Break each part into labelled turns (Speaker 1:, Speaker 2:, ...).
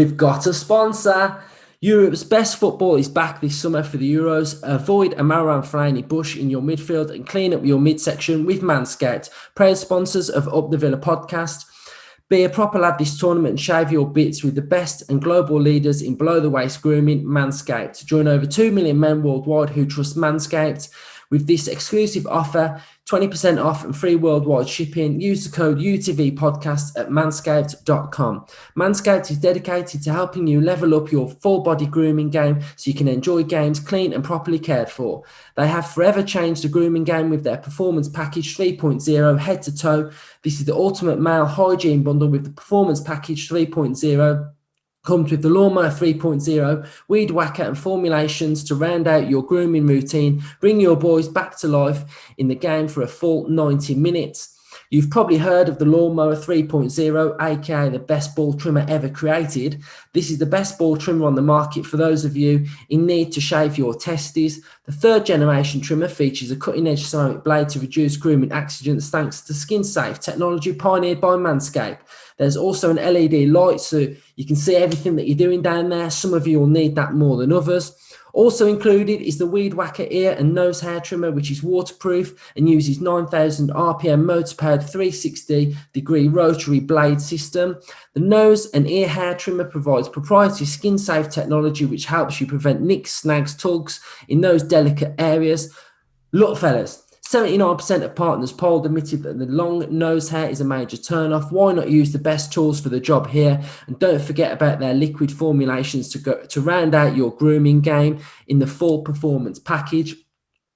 Speaker 1: We've got a sponsor. Europe's best football is back this summer for the Euros. Avoid a Marouane Fellaini bush in your midfield and clean up your midsection with Manscaped, proud sponsors of Up the Villa podcast. Be a proper lad this tournament and shave your bits with the best and global leaders in below-the-waist grooming, Manscaped. Join over 2 million men worldwide who trust Manscaped. With this exclusive offer, 20% off and free worldwide shipping, use the code UTV podcast at manscaped.com. Manscaped is dedicated to helping you level up your full body grooming game so you can enjoy games clean and properly cared for. They have forever changed the grooming game with their Performance Package 3.0 head to toe. This is the ultimate male hygiene bundle with the Performance Package 3.0. Comes with the Lawnmower 3.0, Weed Whacker and formulations to round out your grooming routine. Bring your boys back to life in the game for a full 90 minutes. You've probably heard of the Lawnmower 3.0, aka the best ball trimmer ever created. This is the best ball trimmer on the market for those of you in need to shave your testes. The third generation trimmer features a cutting-edge ceramic blade to reduce grooming accidents thanks to skin-safe technology pioneered by Manscaped. There's also an LED light so you can see everything that you're doing down there. Some of you will need that more than others. Also included is the Weed Whacker ear and nose hair trimmer, which is waterproof and uses 9,000 RPM motor-powered 360-degree rotary blade system. The nose and ear hair trimmer provides proprietary skin-safe technology, which helps you prevent nicks, snags, tugs in those delicate areas. Look, fellas, 79% of partners polled admitted that the long nose hair is a major turn-off. Why not use the best tools for the job here? And don't forget about their liquid formulations to round out your grooming game in the full performance package.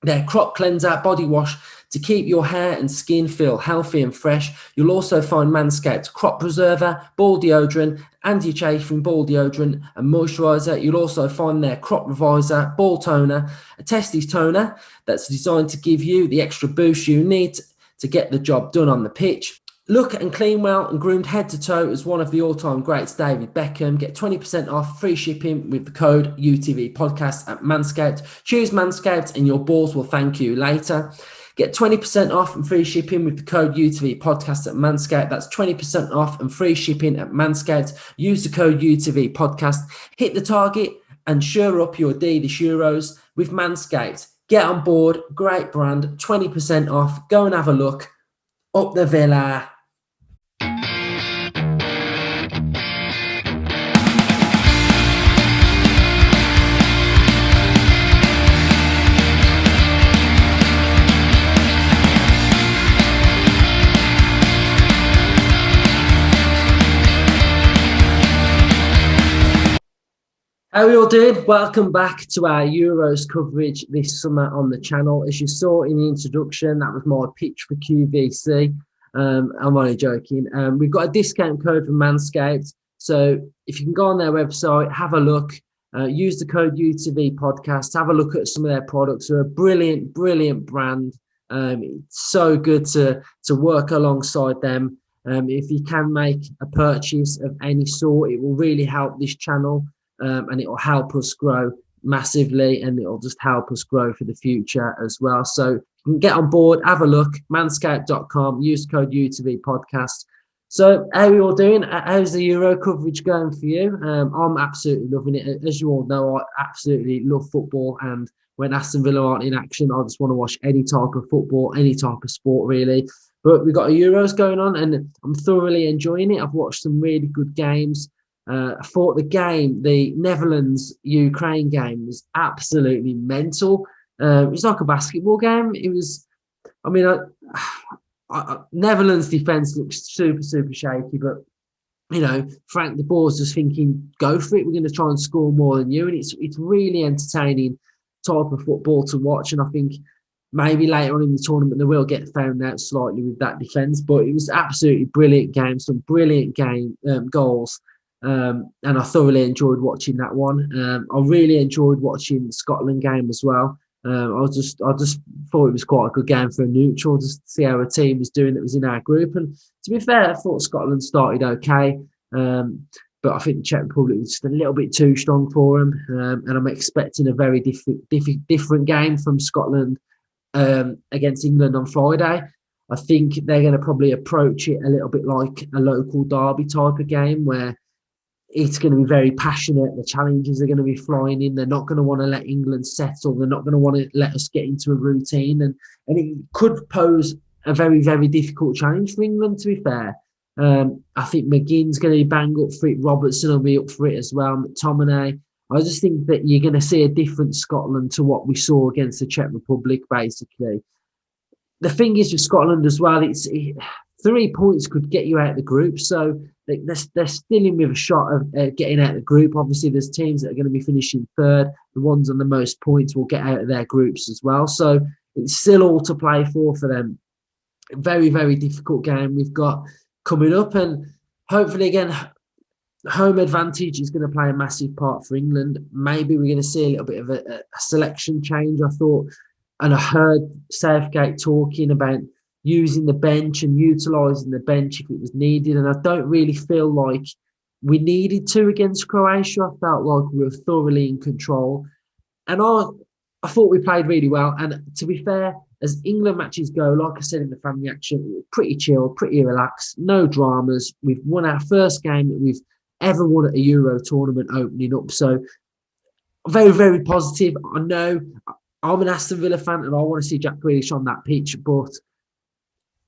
Speaker 1: Their crop cleanser body wash to keep your hair and skin feel healthy and fresh. You'll also find Manscaped crop preserver, ball deodorant, anti-chafing ball deodorant and moisturiser. You'll also find their crop reviser, ball toner, a testes toner that's designed to give you the extra boost you need to get the job done on the pitch. Look and clean well and groomed head to toe as one of the all-time greats, David Beckham. Get 20% off free shipping with the code UTV podcast at Manscaped. Choose Manscaped and your balls will thank you later. Get 20% off and free shipping with the code UTV podcast at Manscaped. That's 20% off and free shipping at Manscaped. Use the code UTV podcast. Hit the target and shore up your Adidas Euros with Manscaped. Get on board. Great brand. 20% off. Go and have a look. Up the Villa. How are you all doing? Welcome back to our Euros coverage this summer on the channel. As you saw in the introduction, that was my pitch for QVC. I'm only joking. We've got a discount code from Manscaped. So if you can go on their website, have a look, use the code UTV podcast, have a look at some of their products. They're a brilliant, brilliant brand. It's so good to work alongside them. If you can make a purchase of any sort, it will really help this channel. And it will help us grow massively, and it will just help us grow for the future as well. So you can get on board, have a look, manscaped.com, use code UTV podcast. So how are you all doing? How's the Euro coverage going for you? I'm absolutely loving it. As you all know, I absolutely love football, and when Aston Villa aren't in action, I just want to watch any type of football, any type of sport really. But we've got a Euros going on and I'm thoroughly enjoying it. I've watched some really good games. I thought the Netherlands-Ukraine game was absolutely mental. It was like a basketball game. It was, Netherlands' defence looked super, super shaky, but, Frank de Boer's just thinking, go for it. We're going to try and score more than you. And it's really entertaining type of football to watch. And I think maybe later on in the tournament, they will get found out slightly with that defence. But it was absolutely brilliant game, some brilliant goals. And I thoroughly enjoyed watching that one. I really enjoyed watching the Scotland game as well. I just thought it was quite a good game for a neutral, just to see how a team was doing that was in our group. And to be fair, I thought Scotland started okay, but I think the Czech Republic was just a little bit too strong for them. And I'm expecting a very different game from Scotland against England on Friday. I think they're going to probably approach it a little bit like a local derby type of game where it's going to be very passionate. The challenges are going to be flying in. They're not going to want to let England settle. They're not going to want to let us get into a routine. And it could pose a very, very difficult challenge for England, to be fair. I think McGinn's going to be bang up for it. Robertson will be up for it as well. McTominay. I just think that you're going to see a different Scotland to what we saw against the Czech Republic, basically. The thing is with Scotland as well, 3 points could get you out of the group. So they're still in with a shot of getting out of the group. Obviously, there's teams that are going to be finishing third. The ones on the most points will get out of their groups as well. So it's still all to play for them. Very, very difficult game we've got coming up. And hopefully, again, home advantage is going to play a massive part for England. Maybe we're going to see a little bit of a selection change, I thought. And I heard Southgate talking about using the bench and utilising the bench if it was needed. And I don't really feel like we needed to against Croatia. I felt like we were thoroughly in control. And I thought we played really well. And to be fair, as England matches go, like I said in the fan reaction, pretty chill, pretty relaxed, no dramas. We've won our first game that we've ever won at a Euro tournament opening up. So very, very positive. I know I'm an Aston Villa fan and I want to see Jack Grealish on that pitch, but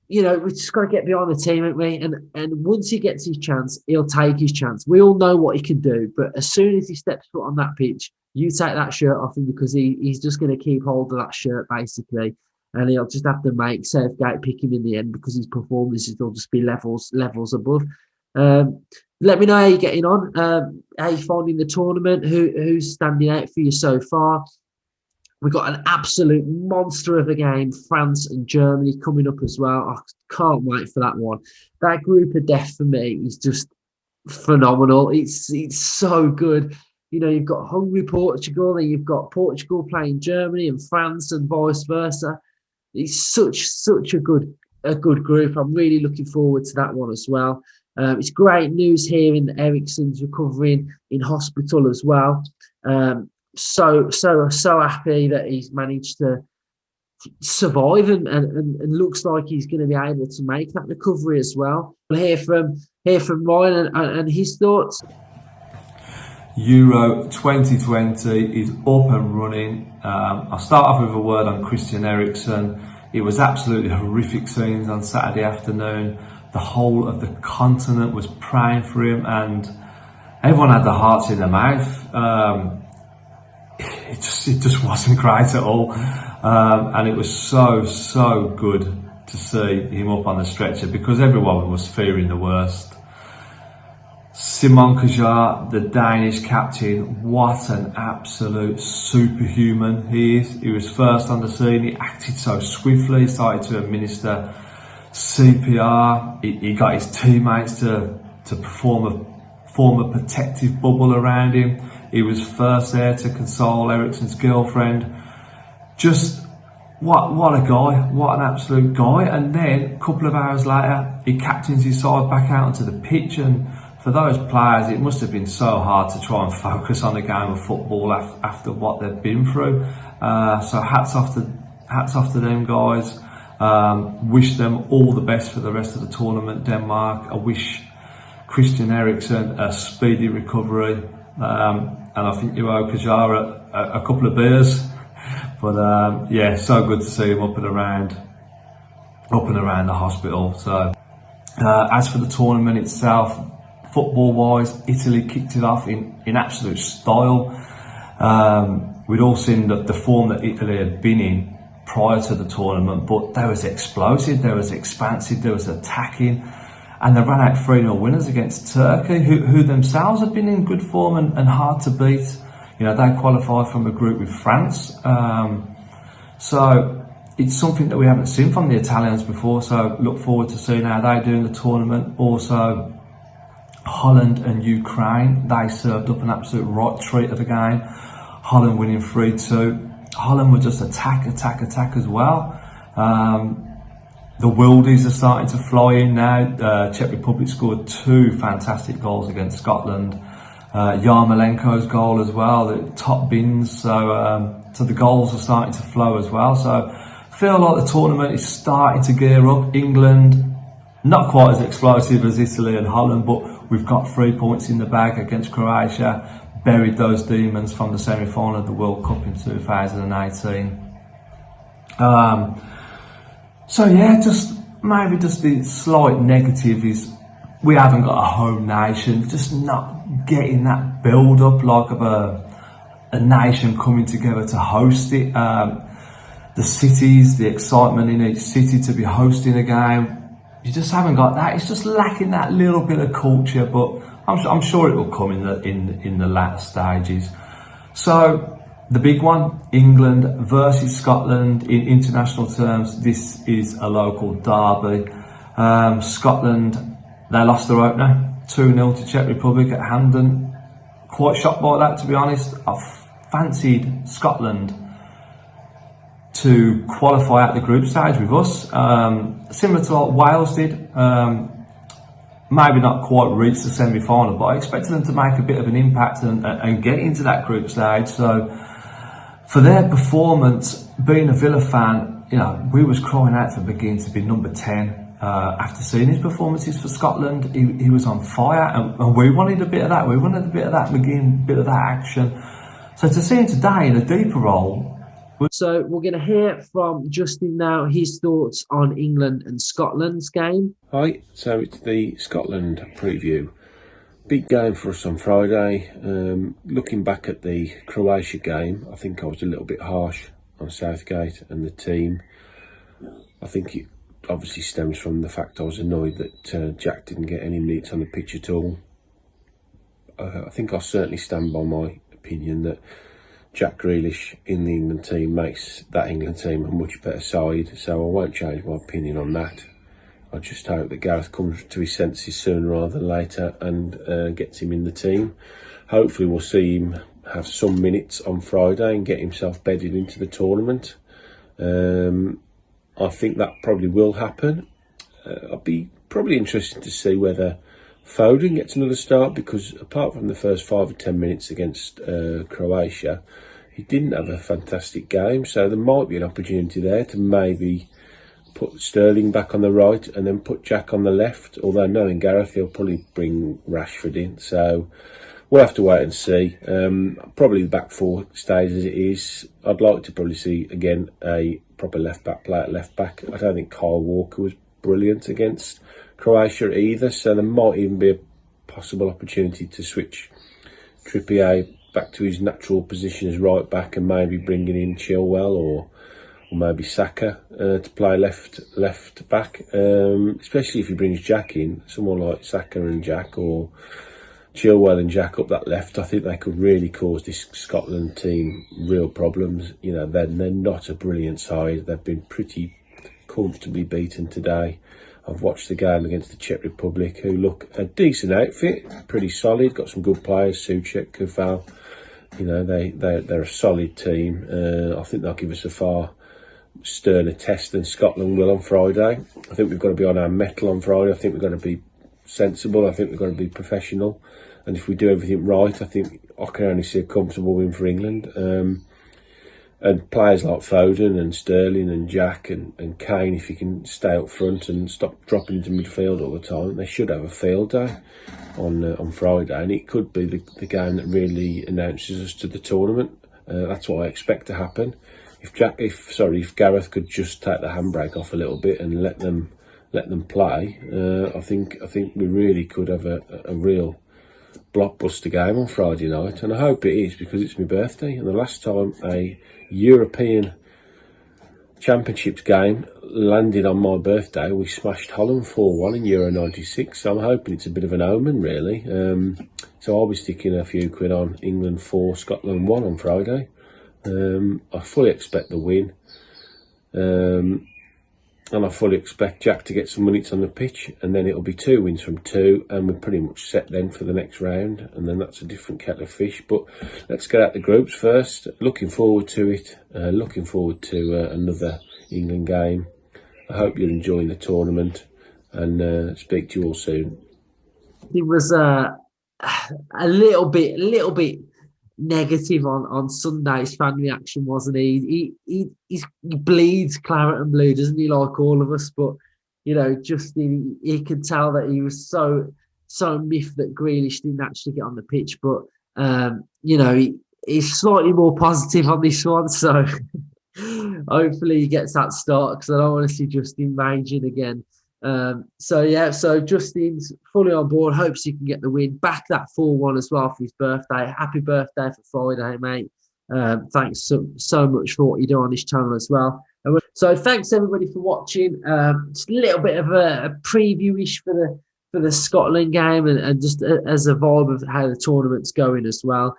Speaker 1: we just got to get behind the team, haven't we? And once he gets his chance, he'll take his chance. We all know what he can do, but as soon as he steps foot on that pitch, you take that shirt off him because he's just going to keep hold of that shirt, basically. And he'll just have to make Southgate pick him in the end because his performances will just be levels above. Let me know how you're getting on, how you're finding the tournament, who's standing out for you so far. We've got an absolute monster of a game, France and Germany coming up as well. I can't wait for that one. That group of death for me is just phenomenal. It's so good. You've got hungry Portugal, then you've got Portugal playing Germany and France and vice versa. It's such a good group. I'm really looking forward to that one as well. It's great news hearing that Eriksen's recovering in hospital as well. So happy that he's managed to survive and looks like he's going to be able to make that recovery as well. We'll hear from Ryan and his thoughts.
Speaker 2: Euro 2020 is up and running. I'll start off with a word on Christian Eriksen. It was absolutely horrific scenes on Saturday afternoon. The whole of the continent was praying for him and everyone had their hearts in their mouth. It just wasn't great at all. And it was so good to see him up on the stretcher because everyone was fearing the worst. Simon Kjaer, the Danish captain, what an absolute superhuman he is. He was first on the scene, he acted so swiftly, he started to administer CPR, he got his teammates to form a protective bubble around him. He was first there to console Eriksen's girlfriend. Just what a guy, what an absolute guy. And then a couple of hours later, he captains his side back out onto the pitch. And for those players, it must have been so hard to try and focus on a game of football after what they've been through. So hats off to them guys. Wish them all the best for the rest of the tournament, Denmark. I wish Christian Eriksen a speedy recovery. And I think you owe Kjaer a couple of beers. But so good to see him up and around the hospital. So as for the tournament itself, football-wise, Italy kicked it off in absolute style. We'd all seen the form that Italy had been in prior to the tournament, but there was explosive, there was expansive, there was attacking, and they ran out 3-0 winners against Turkey, who themselves had been in good form and hard to beat. They qualified from a group with France. So it's something that we haven't seen from the Italians before, so look forward to seeing how they do in the tournament. Also, Holland and Ukraine, they served up an absolute right treat of a game. Holland winning 3-2. Holland would just attack as well. The Wildies are starting to fly in now. Czech Republic scored 2 fantastic goals against Scotland. Yarmolenko's goal as well, the top bins. So the goals are starting to flow as well. So I feel like the tournament is starting to gear up. England, not quite as explosive as Italy and Holland, but we've got 3 points in the bag against Croatia, buried those demons from the semi-final of the World Cup in 2018. So yeah, maybe just the slight negative is we haven't got a home nation, just not getting that build up like of a nation coming together to host it. The cities, the excitement in each city to be hosting a game, you just haven't got that. It's just lacking that little bit of culture, but I'm sure it will come in the latter stages. So the big one, England versus Scotland. In international terms, this is a local derby. Scotland, they lost their opener 2-0 to Czech Republic at Hampden. Quite shocked by that, to be honest. I fancied Scotland to qualify at the group stage with us, similar to what Wales did. Maybe not quite reach the semi-final, but I expected them to make a bit of an impact and get into that group stage. So for their performance, being a Villa fan, we was crying out for McGinn to be number 10. After seeing his performances for Scotland, he was on fire, and we wanted a bit of that. We wanted a bit of that McGinn, a bit of that action. So to see him today in a deeper role.
Speaker 1: So we're going to hear from Justin now, his thoughts on England and Scotland's game.
Speaker 3: Hi, so it's the Scotland preview. Big game for us on Friday. Looking back at the Croatia game, I think I was a little bit harsh on Southgate and the team. I think it obviously stems from the fact I was annoyed that Jack didn't get any minutes on the pitch at all. I think I'll certainly stand by my opinion that Jack Grealish in the England team makes that England team a much better side, so I won't change my opinion on that. I just hope that Gareth comes to his senses sooner rather than later and gets him in the team. Hopefully we'll see him have some minutes on Friday and get himself bedded into the tournament. I think that probably will happen. I'll be probably interested to see whether Foden gets another start, because apart from the first 5 or 10 minutes against Croatia, he didn't have a fantastic game, so there might be an opportunity there to maybe put Sterling back on the right and then put Jack on the left, although knowing Gareth, he'll probably bring Rashford in, so we'll have to wait and see. Probably the back four stays as it is. I'd like to probably see again a proper left back play at left back. I don't think Kyle Walker was brilliant against Croatia either, so there might even be a possible opportunity to switch Trippier back to his natural position as right back and maybe bringing in Chilwell or maybe Saka to play left back, especially if he brings Jack in, someone like Saka and Jack or Chilwell and Jack up that left. I think they could really cause this Scotland team real problems. They're not a brilliant side. They've been pretty comfortably beaten today. I've watched the game against the Czech Republic, who look a decent outfit, pretty solid, got some good players, Souček, Koval. They're a solid team. I think they'll give us a far sterner test than Scotland will on Friday. I think we've got to be on our mettle on Friday. I think we've got to be sensible. I think we've got to be professional. And if we do everything right, I think I can only see a comfortable win for England. And players like Foden and Sterling and Jack and Kane, if you can stay up front and stop dropping into midfield all the time, they should have a field day on Friday, and it could be the game that really announces us to the tournament. That's what I expect to happen. If Gareth could just take the handbrake off a little bit and let them play, I think we really could have a real blockbuster game on Friday night, and I hope it is, because it's my birthday, and the last time a European Championships game landed on my birthday, we smashed Holland 4-1 in Euro 96, so I'm hoping it's a bit of an omen, really. So I'll be sticking a few quid on England 4, Scotland 1 on Friday. I fully expect the win, and I fully expect Jack to get some minutes on the pitch, and then it'll be 2 wins from 2, and we're pretty much set then for the next round, and then that's a different kettle of fish. But let's get out the groups first. Looking forward to it. Looking forward to another England game. I hope you're enjoying the tournament, and speak to you all soon.
Speaker 1: He was a little bit negative on Sunday's fan reaction, wasn't he? He bleeds claret and blue, doesn't he, like all of us? But Justin, he could tell that he was so so miffed that Grealish didn't actually get on the pitch, but he's slightly more positive on this one, so hopefully he gets that start because I don't want to see Justin raging again. So Justin's fully on board. Hopes he can get the win. Back that 4-1 as well for his birthday. Happy birthday for Friday, mate. Thanks so much for what you do on this channel as well. So thanks everybody for watching. Just a little bit of a preview-ish for the Scotland game and just as a vibe of how the tournament's going as well.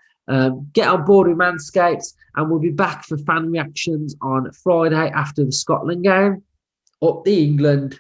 Speaker 1: Get on board with Manscaped, and we'll be back for fan reactions on Friday after the Scotland game. Up the England.